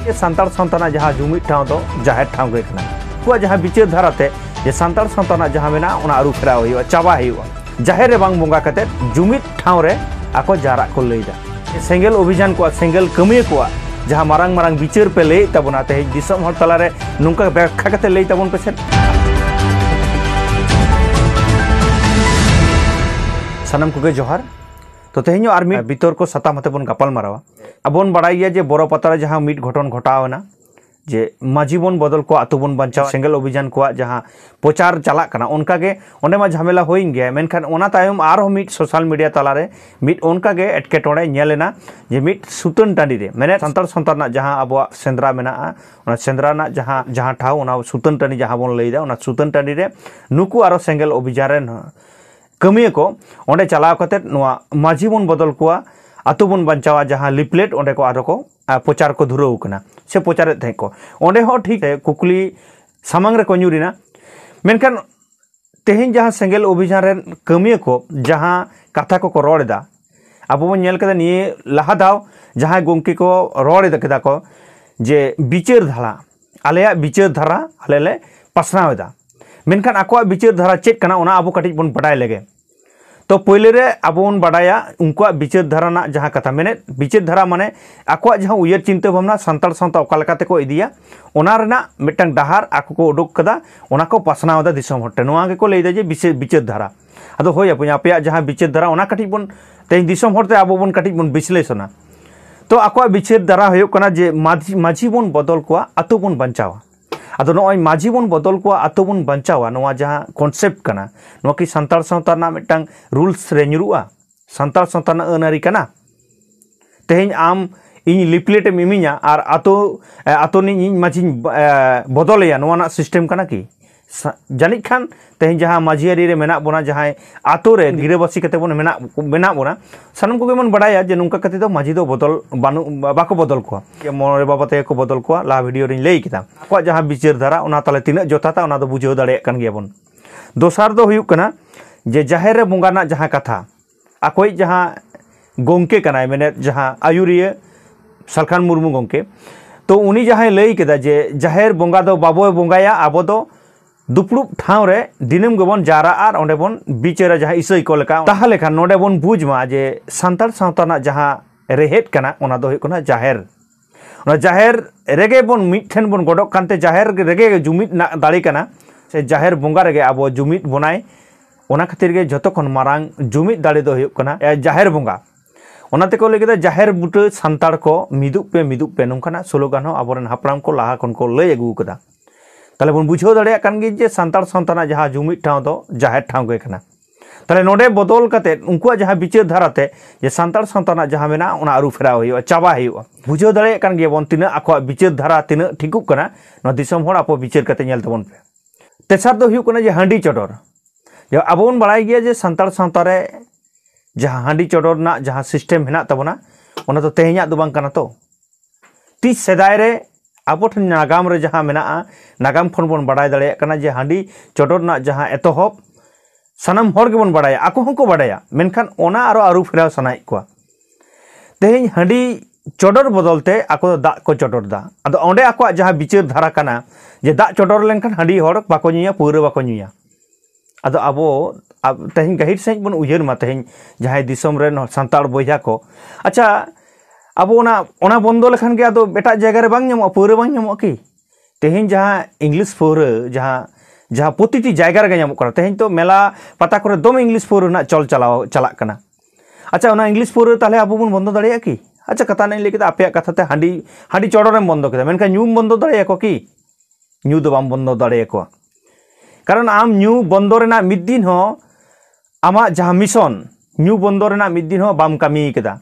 सान्ताड़ सावताना जहाँ जुमिद ठाव दो जाहेर ठाव गे कना को जहाँ विचार धाराते जे सान्ताड़ सावताना जहाँ मेना ओना आरु फेराव हुआ चाबा हुआ जाहेर रे बांग बोंगा कते जुमिद ठाव रे आको जारा को लैदा सेंगेल अभियान को सेंगेल कमिया को जहाँ मारांग मारांग विचार पे लै तबना ते दिसम हर तलारे नुंका व्याख्या कते लै तबन पेसे सानम कुगे जोहार तो तेहनो आर मिट बितर को सताम हते बन गापाल मारावा अबन बड़ाई गया जे बोरो पतारे जहाँ मिट घटन घटावना जे माझी बन बदल को आतु बन बंचाव सेंगेल अभियान को जहाँ प्रचार चला कना उनका गे ओंडे मा झमेला होइन गया मेनखान ओना तायम आरो मिट सोशल मीडिया तलारे मिट उनका गे एटकेटोड़े नेलेना जे मिट सुतन टांडी रे मेने संतार संतारना जहाँ अबवा सेंद्रा मेना ओना सेंद्रा ना जहाँ जहाँ ठाव ओना सुतन टांडी जहाँ बन लैदा ओना सुतन टांडी रे नुकु आरो सेंगेल अभियान रे कमिया को ओंडे चलाव कते नोआ माझी बन बदल को आतु बन बंचावा जहाँ लिपलेट ओंडे को आरो को प्रचार को धुराव कना से प्रचार थे को ओंडे हो ठीक है कुकली सामांग रे को न्यूरिना मेनखान तेहेन जहाँ सेंगेल अभियान रे कमिया को जहाँ कथा को रोड़ा अब बन नेल कदा निये लहा दाव जहाँ गोंकी को रोड़ा कदा को जे विचार धारा आलेया विचार धारा आले ले पासनावेदा मेनखान आकोआ विचार धारा चेक कना ओना आबो कटिज बन बडाय लेगे तो पहले रे आबो बन बडाया उनका विचार धारा ना जहाँ कथा मेने विचार धारा माने आकोआ जहाँ उयर चिंता भावना सान्ताड़ सावता ओका लेकाते को इदिया ओना रेना मिटटांग डाहार आको को उडुक कदा ओना को पासनावदा दिसम हटे नोआ गे को लैदा जे विचार धारा आदो होय आपे जहाँ विचार धारा ओना कटिज बन तेज दिसम हरते आबो बन कटिज बन विश्लेषणा तो आकोआ विचार धारा होय कना जे माझी बन बदल को आतु बन बंचावा आदो नॉय माझी बन बदल को आतु बन बंचावा नोआ जहाँ कॉन्सेप्ट कना नोआ कि सान्ताड़ सावता ना मिटटांग रूल्स रे न्युरुआ सान्ताड़ सावता ना अनारी कना तेहेन आम इन लिपलेट इमिया और आतो नि माझी बदलया नोआ ना सिस्टम कना कि जानिक खान तेहेन जहाँ माझियारी रे मेना बोना जहाँ आतो रे गिराबासी कते बन मेना बोना सानम को मन बडाया जे नुंका कते दो माझी दो बदल बानु बाको बदल को मोरे बाबा ते को बदल को ला वीडियो रे लई किता को जहाँ विचार धारा ओना तले तिना जोताता ओना दो बुझाव दाड़े कान गया बन दोसार दो हुयुक कना जे जाहेर रे बोंगा ना जहाँ कथा आकोई जहाँ गोंके कनाय मेने जहाँ आयुरिया सलखान मुर्मू गोंके तो उनी जहाँ लई केदा जे जाहेर बोंगा दो बाबो बोंगाया आबो दो दुपड़ुब ठाव रे दिनम गबन जारा और ओंडे बन बिचारा जहाँ इसई को लेका ताहले खान नोडे बन बुझमा जे सान्ताड़ सावताना जहाँ रेहेट कना ओना दो हुयुक कना जाहेर ओना जाहेर रेगे बन मिठेन बन गडक कानते जाहेर रेगे जुमिद ना दाड़ी कना से जाहेर बोंगा रेगे आबो जुमिद बनाय ओना खातिर गे जतो खन मारांग जुमिद दाड़ी दो हुयुक कना जाहेर बोंगा ओनाते को लेके जाहेर बुटे सान्ताड़ को मिदुप पे नोंकाना स्लोगान हो आबोरेन हापराम को लाहा खन को लई आगु कदा ताले बन बुझाव दाड़े कान गे जे सान्ताड़ सावताना जहाँ जुमिद ठाव दो जाहेर ठाव गे कना ताले नोडे बदल कते उनकुआ जहाँ विचार धाराते जे सान्ताड़ सावताना जहाँ मेना ओना आरु फेराव हुआ चाबा हुआ बुझाव दाड़े कान गे बन तिना आको विचार धारा तिना ठिकुक कना न दिसम हर आपो विचार कते नेल तबन पे तेसार दो हुयुक कना जे हांडी चोडर जे आबो बन बड़ाई गया जे सान्ताड़ सावता रे जहाँ हांडी चोडर ना जहाँ सिस्टम हेना तबना ओना तो तेहेñाग दो बांग कना तो तीस सेदाय रे आबो ठन नागाम रे जहाँ मेना नागाम खन बन बड़ाय दाड़े कना जे हांडी चोडर ना जहाँ एतोहब सानाम हर के बन बड़ाया आको हंको बड़ाया मेनखान ओना आरो आरु फेराव सनाय को तेहेñ हांडी चोडर बदलते आको दा को चोडर दा आदो ओंडे आको जहाँ विचार धारा कना जे दा चोडर लेनखान हांडी हर बाको नुया पुरा बाको नुया आदो आबो तेहेñ गहिर सही बन उयहर मा तेहेñ जहाँ दिसम रेन सान्ताड़ बयहा को अच्छा अब ओना बंद लेखान के आदो एटा जगह रे बांग ᱧᱟᱢᱚᱜᱼᱟ पौरा बांग ᱧᱟᱢᱚᱜᱼᱟ कि तेहेñ जहाँ इंग्लिश पौरा जहाँ प्रतिटी जगह रे ᱧᱟᱢᱚᱜ कना तेहेñ तो मेला पता करे दम इंग्लिश पौरा ना चल चलाक कना अच्छा ओना इंग्लिश पौरा ताले आबो बन बंद दाड़ेया कि अच्छा कथा नहीं लेके आपे कथा ते हांडी चोडर एम बंद केदा मेनखान ᱧᱩ बंद दाड़ेया को कि ᱧᱩ दो बाम बंद दाड़ेया को कारण आम ᱧᱩ बंद रेना मिद दिन हो आमा जहाँ मिशन ᱧᱩ बंद रेना मिद दिन हो बाम कामी केदा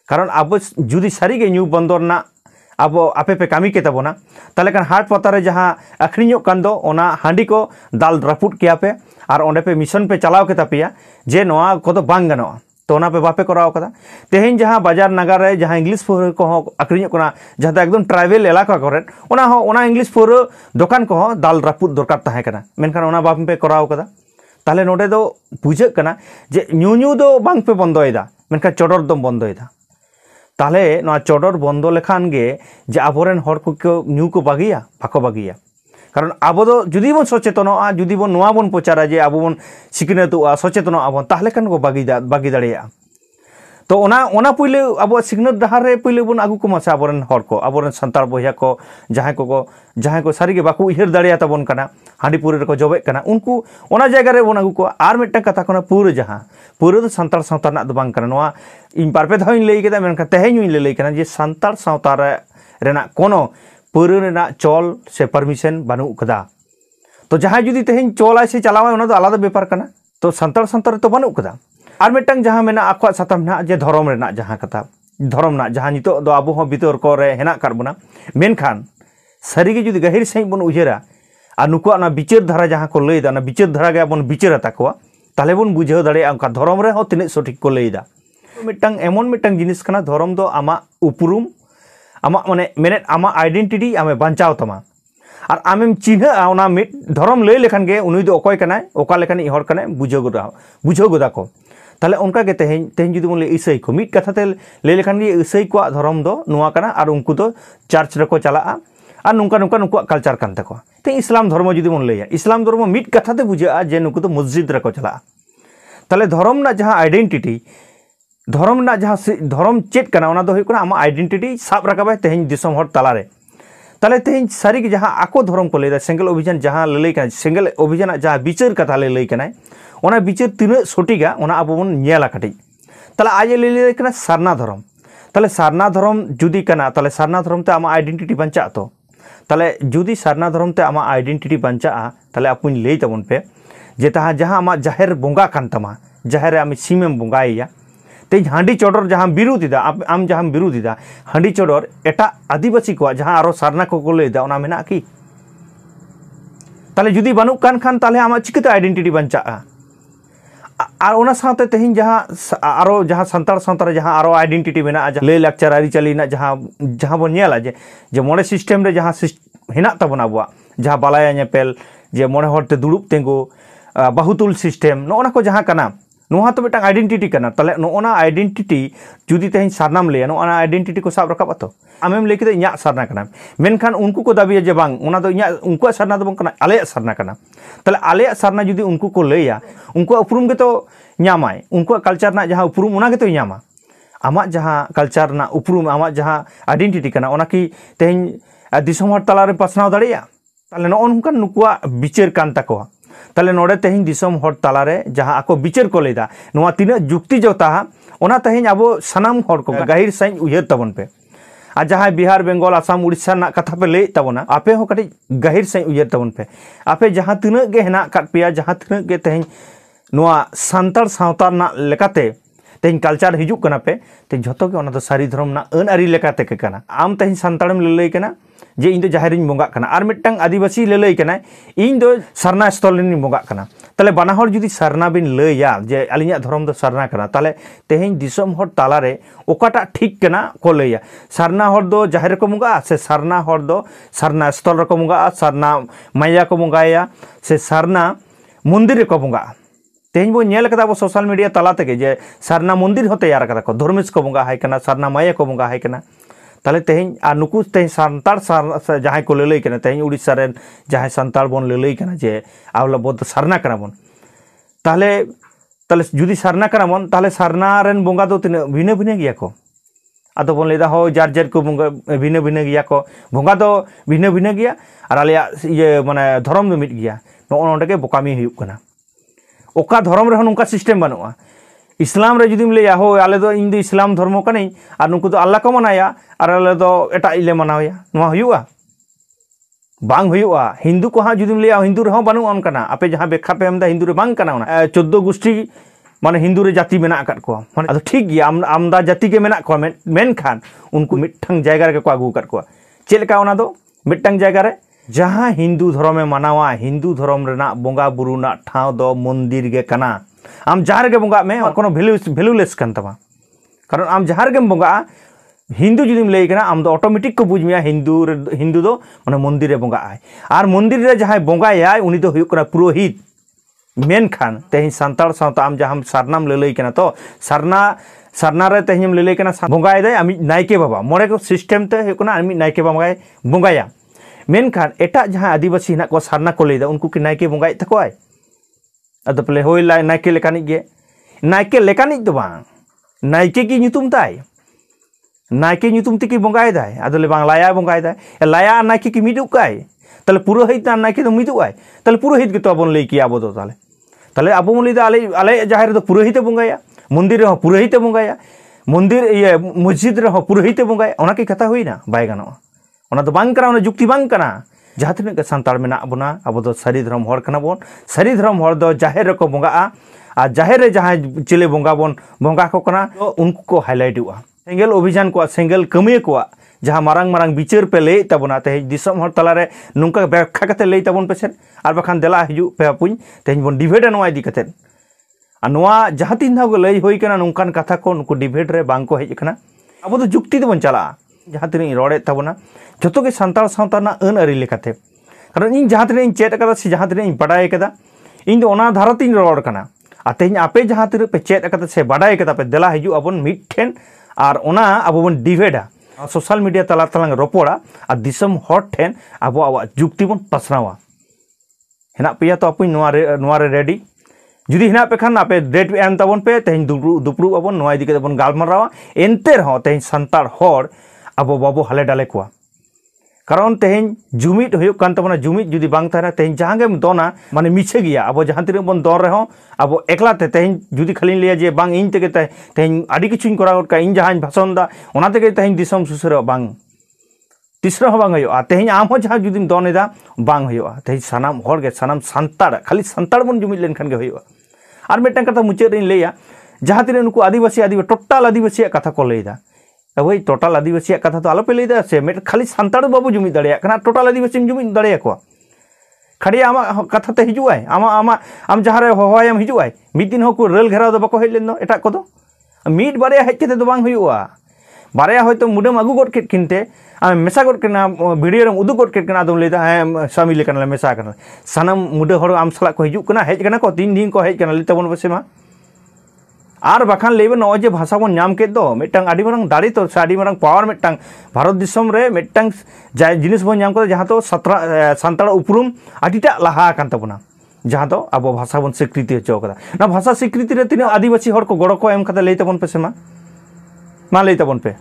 कारण अब जुदी सारी गे ᱧᱩ बंद रेना अब आपे पे कामी के तबोना ताले कान हाट पतारे जहाँ आखरिñो कान दो ओना हांडी को दाल रापुट किया पे और ओंडे पे मिशन पे चलाव के तापिया जे नोआ को बांग गानोआ तो ओना पे बापे कराव कदा तेहेñ जहाँ बाजार नगर रे जहाँ इंग्लिश पौरा को आखरिñो कना जहाँ तो एकदम ट्राइबल इलाका करे ओना इंग्लिश पौरा दुकान को दाल रापुट दरकार ताहे कना मेनखान ओना बापे पे कराव कदा ताले नोडे दो बुझाग कना जे ᱧᱩ दो बांग पे बंदोयदा मेनखान चोडर दो बंदोयदा ताहले नोआ चोडर बंदो लेखान गे जे आबोरेन हर को न्यू को बागिया बाको बागिया कारण आबो दो जुदी बन सचेतनोआ जुदी बन नोआ बन प्रचारा जे आबो बन सिखनेतोआ सचेतनोआ बन ताहले खान को बागी दाड़ेया तो ओना पहिले अब सिखनत डहार रे पहिले बन आगु को मासे आबोरेन हर को आबोरेन संताल बहिया को जहां को सारी बाको उहिर दाड़ेया तबन कना हांडी पुरे को जबे कना उनको ओना जायगा रे बन आगु को आर मिटटा कथा कोना पूरे दो संताल सावता ना दो बांग कना नोआ इन पारपे धाइन लई केदा मेनका तेहेन इन लई कना जे संताल सावता रेना कोनो पूरे रेना चल से परमिशन बानु कदा तो जहां जुदी तेहेन चल से चलावा ओना दो आलादा बेपार कना तो संताल तो बानु कदा आर मिटटांग जहां मेना आखवा साताम ना जे धर्म रेना जहां कथा धर्म ना जहां नितो दो आबो हो बितर को रे हेना करबना मेनखान सारीगे जुदी गहिर सही बन उजेरा आ नुकुआ ना बिचार धारा जहां को लईदा ना बिचार धारा गे बन बिचार ताकोआ ताले बन बुझाव दाड़ेया अंका धर्म रे हो तिने सठिक को लईदा मिटटांग एमन मिटटांग जिनिस कना धर्म दो आमा उपरुम आमा माने मेने आमा आइडेंटिटी आमे बांचाव तमा और आमेम चिन्ह ओना मिट धर्म लई लेखान गे उनी दो अकय कनाय ओका लेखान हर कनाय बुझाव गोदा को ताले उनका गे तेहेन जुदी बन ईसाई को मिट कथाते लई लेखान गे ईसाई को धर्म दो नुआ कना और उनको दो चार्च रको चलाआ और नुका नुका नुका कल्चर कान तको ते इस्लाम धर्म जुदी बन लईया इस्लाम धर्म मिट कथाते बुझा जे नुको दो मस्जिद रको चलाआ ताले धर्म ना जहां आइडेंटिटी धर्म ना जहां धर्म चेक कना ओना दो हुई कना आमा आइडेंटिटी साब रकाबाय तेहेन दिसम हर तालारे ताले तेहेन सारी के जहां आको धर्म को लईदा सेंगल अभियान जहां लई कना सेंगल अभियान जहां बिचार कथा लई कना ओना बिचार तिना सटिगा ओना आबो बन नेला काटी ताले आज लई कना सारना धर्म ताले सारना धर्म जुदी कना ताले सारना धर्म ते आमा आइडेंटिटी बंचा तो ताले जुदी सारना धर्म ते आमा आइडेंटिटी बंचा ताले आपुन लई तबन पे जे ताहा जहां आमा जाहेर बोंगा कान तमा जाहेर आमी सीमेम बोंगाइया ते हांडी चोडर जहां बिरुदिदा आम जहां बिरुदिदा हांडी चोडर एटा आदिवासी को जहां आरो सारना को लईदा ओना मेना की ताले जुदी बानु कान खान ताले आमा चिकिते आइडेंटिटी बंचा और ओना साथे तेहिन जहां आरो जहां संताल सावतारे जहां आरो आइडेंटिटी मेना लई लाक्चर आरी चली ना जहां बन नेला जे मोड़े सिस्टेम रे जहां हेना तबना बुआ जहां बालाया नेपेल जे मोड़े हरते दुड़ुब तेंगो बाहुतुल सिस्टेम नोना को जहां कना नोहा तो मिटटांग आइडेंटिटी कना ताले नोना आइडेंटिटी जुदी तेहिन सारनाम लैया नोना आइडेंटिटी को साब रकाब तो आमेम लई केदे इᱧᱟ सारना कना मेनखान उनको को दाबिया जे बांग ओना दो इᱧा उनको सारना दो बंग कना आले सारना कना ताले आले सारना जुदी उनको को लैया उनको उपरुम गे तो ᱧामाय उनको कल्चर ना जहां उपरुम ओना गे तो ᱧामा आमा जहां कल्चर ना उपरुम आमा जहां आइडेंटिटी कना ओना की तेहिन दिसम हर तलारे पासनाव दाड़िया ताले नोनका नुकुआ बिचार कान ताकोआ ताले नोडे तेहिन दिसम हर तलारे जहां आको बिचार को लैदा नोआ तिना जुक्ति जोता ओना तेहिन आबो सनाम हर को गाहिर साइन उयहर तबन पे आ जहां बिहार बेंगल आसाम उड़ीसा ना कथा पे लई तबना आपे हो कटी गाहिर साइन उयहर तबन पे आपे जहां तिना गे हेना काट पेया जहां तिना गे तेहिन नोआ संताल सावता ना लेकाते तेहिन कल्चर हिजुक कना पे ते झोतो के ओना दो सारी धर्म ना अन आरी लेकाते के कना आम तेहिन संतालम लई कना जे इन दो जाहेरिन बोंगा कना आर मिटटांग आदिवासी लई कना इन दो सरना स्थलिन बोंगा कना ताले बाना हर जुदी सरना बिन लैया जे आलिया धर्म दो सरना कना ताले तेहेन दिसम हर तालारे ओकाटा ठीक कना को लैया सरना हर दो जाहेर को बोंगा से सरना हर दो सरना स्थल को बोंगा सरना माया को बोंगाया से सरना मंदिर को बोंगा तेहेन बो नेल कदा सोशल मीडिया तला तेगे जे सरना मंदिर हो तैयार कदा को धर्मेश को बोंगा हाय कना सरना माया को बोंगा हाय कना ताले तेहेन आ नुकु तेहेन संताल जहां को लई कना तेहेन उड़ीसा रेन जहां संताल बन लई कना जे आवला बोद सरना कना बन ताले जुदी सरना कना बन ताले सरना रेन बोंगा दो तिना भिने भिने गिया को आदो बन लेदा हो जार जार को बोंगा भिने भिने गिया को बोंगा दो भिने भिने गिया और आलिया ये माने धर्म दो मिट गिया नोंडे के बोकामी हुयुक कना ओका धर्म रे नुका सिस्टेम बनुआ इस्लाम रे जुदीम लैया हो आले दो इन दो इस्लाम धर्म कने और नुकु दो अल्लाह को मनाया और आले दो एटा इले मनावया नोआ हुयुआ बांग हुयुआ हिंदू को हां जुदीम लैया हिंदू रे हो बानु अन कना आपे जहां बेखा पे हमदा हिंदू रे बांग कना ओना 14 गोष्ठी माने हिंदू रे जाति मेना काट को माने अदो ठीक गया आमदा जाति के मेना को मेनखान उनको मिठंग जायगा रे को आगु काट को चेलका ओना दो मिठंग जायगा रे जहां हिंदू धर्म में मनावा हिंदू धर्म रेना बोंगा बुरु ना ठाव दो मंदिर गे कना आम जहां गे बोंगा में कोनो वैल्यूलेस कन तमा कारण आम जहां गे बोंगा हिंदू जुदीम लई कना आम दो ऑटोमेटिक को बुझ मिया हिंदू दो माने मंदिर रे बोंगा आय आर मंदिर रे जहां बोंगा याय उनी दो हुयुक कना पुरोहित मेनखान तेहिन संताल सावता आम जहां सरनाम लई कना तो सरना सरना रे तेहम ले लेकना बंगाय दे आमी नायके बाबा मोरे को सिस्टम ते हेकना आमी नायके बाबा बंगाया मेनखान एटा जहां आदिवासी हिना को सरना को लेदा उनको कि नायके बंगाय तकोय अद प्ले होय ला नायके लेकानी गे नायके लेकानी दो बांग नायके की nyutum ताय नायके nyutum तिकी बंगाय दाय अदले बांग लाया बंगाय दाय लाया नायके की मिदुक काय ताले पुरोहित नायके तो मिदुक आय ताले पुरोहित गे तो अबन लई कि आबो दो ताले ताले अबो मन लईदा आले जाहेर दो पुरोहित बंगाया मंदिर रे पुरोहित बंगाया मंदिर ये मस्जिद रे पुरोहित बंगाया ओना की कथा होइना बाय गानो ओना तो बांग करा ओना जुक्ति बांग कना जहाँ तीन के सानताड़ मेना बना अब दो सारी धर्म हर कना बोन सारी धर्म हर दो जाहेर रे को बंगा आ जाहेर रे जहाँ चिले बंगा बोन बंगा को कना तो उनको को हाईलाइट हुआ सेंगेल अभियान को सेंगेल कमिया को जहाँ मारंग मारंग बिचार पे ले तबना ते दिसम हर तलारे नुंका व्याख्या कते ले तबन पेसेन आर बखान देला हिजु पे पुñ तेज बन डिबेट नवा इदी कते आ नवा जहाँ तीन धाव लई होई कना नुंकान कथा को नुको डिबेट रे बांग को हेज कना अब तो जुक्ति बन चला जहाँ तीन रोड़े तबना जो के सानताड़ सावता ना अन आरी लेकाते कारण इन जहाँ तीन चेट कदा से जहाँ तीन बड़ाय कदा इन दो ओना धारा तीन रोड़ कना आ तेज आपे जहाँ तीन पे चेट कदा से बड़ाय कदा पे देला हिजु अबन मिठेन आर ओना अब बन डिबेटा सोशल मीडिया तला तलांग रोपड़ा आ दिसम हर ठेन अब आवा जुक्ति बन पसनावा हेना पेया तो अपन नोआरे रेडी जुदी हिना पे खान आपे डेट एम तबन पे तेज दुपरू अबन नोआ इदी के बन गालमारावा एनते रहो तेज सानताड़ हर अब बाबो हाले डाले कोआ कारण तेज जुमिद हुयुग कान तबना जुमिद जुदी बांग तारा तेज जहाँ गेम दोना माने मिछे गया अब जहाँ तीन बन दौर रहे अब एकलाते तेज जुदी खाली लिया जे बांग इन तेगे तेज आदि किछुñ कराव का इन जहाँ भाषण दा ओना तेगे तेज दिसम सुसर बांग तीसरा बांग हुयुगा तेज आम जहाँ जुदी दोनेदा बांग हुयुगा तेज सानाम हर गे सानाम सानताड़ खाली सानताड़ बन जुमिद लेनखान गे हुयुगा आर मेटन कथा मुचाद रे लैया जहाँ तीन उनको आदिवासी टोटाल आदिवासी कथा को लैदा वही टोटाल आदिवासी कथा तो आलोपे लैदा से मेट खाली सानताड़ बाबू जुमिद दाड़ेया टोटाल आदिवासी जुमिद दाड़ेया खाड़ी आमा कथा ते हिजुआय आम जहाँ रे होवायम हिजुआय मिद दिन को रेल घेराव दो बाको हेज लेन दो एटा को मिड बारे हेज केते दो बांग हुयुआ बारे होयतो मुडम आगु गड केट किनते आम मेसा गड केना वीडियो रे उदु गड केट केना आदम लैदा हे स्वामी लेकन मेसा कना सानम मुडे हर आम सला को हिजु कना हेज कना को 3 दिन को हेज कना लेते बन बसेमा आर बखान लेबे न जे भाषा बन नाम के दो मिटंग आदि मारंग दाड़ी तो आदि मारंग पावर मिटंग भारत दिसम रे मिटंग जाय जिनिस बन नाम को जहाँ तो सानताड़ उपरुम आदिटा लहा कान तबना जहाँ तो अब भाषा बन स्वीकृति हचो कदा ना भाषा स्वीकृति रे तीन आदिवासी हर को गड़ो को एम कदा लेते बन पे से मा लेते बन पे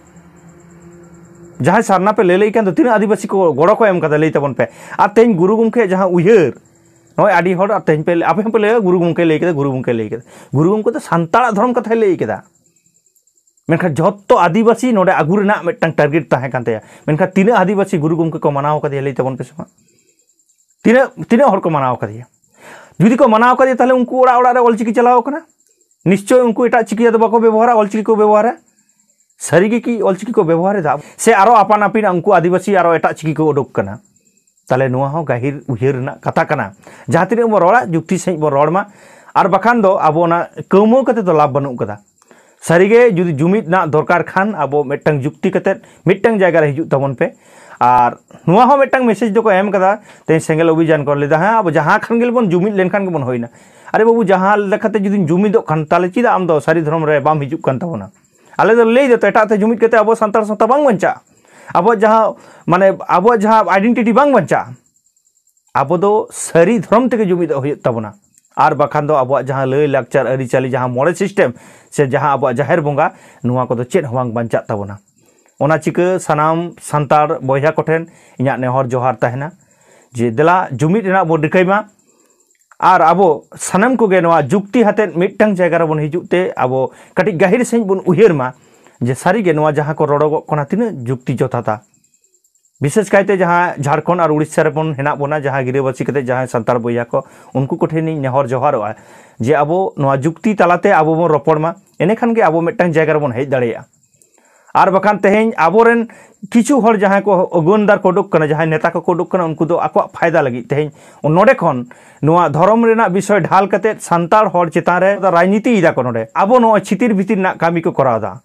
जहाँ सारना पे ले लेकन तो तीन आदिवासी को गड़ो को एम कदा लेते बन पे आ तेज गुरु गमके जहाँ उयहर नय आदि हर तेज पे आपे पे ले गुरु गमके ले केदा गुरु गमके तो सानताड़ धर्म कथा ले केदा मेनखा जत्तो आदिवासी नोडे आगु रेना मिटंग टारगेट ताहे कान तया मेनखा तीन आदिवासी गुरु गमके को मनाव कदिया लेते बन पे से तीन हर को मनाव कदिया जुदी को मनाव कदिया ताले उनको ओड़ा ओड़ा रे ऑलचिकी चलाव कना निश्चय उनको एटा चिकिया तो बाको व्यवहार ऑलचिकी को व्यवहार सारी की ऑलचिकी को व्यवहार दा से आरो आपान आपिन उनको आदिवासी आरो एटा चिकी को उडुक कना ताले नुआ हो गाहिर उहिर ना कथा कना जहाँ तीन बो रोड़ा जुक्ति सही बो रोड़मा आर बखान दो अब ना कमो कते तो लाभ बनू कदा सारीगे जुदी जुमिद ना दरकार खान अब मिटंग जुक्ति कते मिटंग जायगा रे हिजुग तबन पे आर नुआ हो मिटंग मेसेज दो को एम कदा ते सेंगेल अभियान कर लेदा हां अब जहाँ खान गेल बन जुमिद लेन खान के बन होइना अरे बाबू जहाँ लेखाते जुदी जुमिद खान ताले चिदा आम दो सारी धर्म रे बाम हिजुग कान तबना आले दो ले दे तो एटा ते जुमिद कते अब सानताड़ सावता बांग बंचा अब जहाँ माने अब जहाँ आइडेंटिटी बांग बंचा अब दो सारी धर्म तक जुमिद तबना आर बखान दो अब जहाँ लय लाकचार आरिचाली जहाँ मोड़े सिस्टम से जहाँ अब जाहेर बंगा नुआ को चेद हवांग बंचा तबना ओना चिका सानाम सानताड़ बयहा कोठेन इᱧᱟᱜ नेहर जोहार तहना जे देला जुमिद रेना बो रिकायमा आर अब सानाम कोगे नोआ जुक्ति हाते मिटटांग जायगा रे बन हिजुते अब कटि गाहिर सही बन उहिरमा जे सारीगे नोआ जहाँ को रोड़गो कना तीन जुक्ति जथाता विशेष कायते जहाँ झारखंड और उड़ीसा रे बन हेना बना जहाँ गिराबासी कते जहाँ सानताड़ बयहा को उनको कोठेनी नेहर जोहारोआ जे अब नोआ जुक्ति तालाते अब बन रोपड़मा एनेखान गे अब मिटटांग जायगा रे बन हेज दाड़ेया आर बखान तेहें आबोरेन किछु हर जहाँ को अगुनदार को उडुक कना जहाँ नेता को उडुक कना उनको दो आको फायदा लगी तेहें नोडे खन नोआ धर्म रेना विषय ढाल कते सानताड़ हर चेतान रे राजनीति इदा को नोडे आबो नो छितिर भितिर ना कामी को करावदा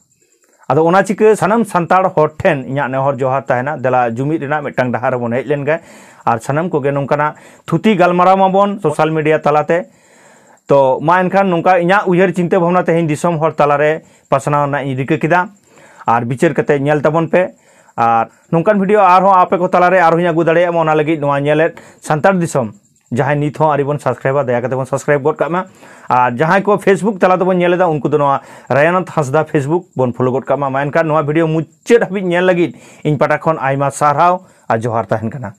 आदो ओना चिका सानाम सानताड़ हर ठेन इᱧᱟᱜ नेहर जोहार तहना देला जुमिद रेना मिटटांग डाहार बन हेज लेन गे आर सानाम को गे नोंकाना थुती गालमाराव माबन सोशल मीडिया तलाते तो मा एनखान नोंका इᱧा उयहर चिंता भावना तेहें दिसम हर तलारे पासनाव ना रिका किदा और विचार कते नेल ताबन पे और नोंकान वीडियो आरहों आपे को तलारे आरहों आगू दाड़े ओना लगी नोआ नेलेत सान्तार दिसम जहां नित हो आरिबन सब्सक्राइबर दया कते बन सब्सक्राइब गड कामा और जहां को फेसबुक तला तबन नेलेदा उनको दो नोआ रायनाथ हांसदा फेसबुक बन फॉलो गड कामा मानका नोआ वीडियो मुच्चेद हाबि नेल लगी इन पाटा खन आइमा सारहाव आ जोहार ताहेन कना।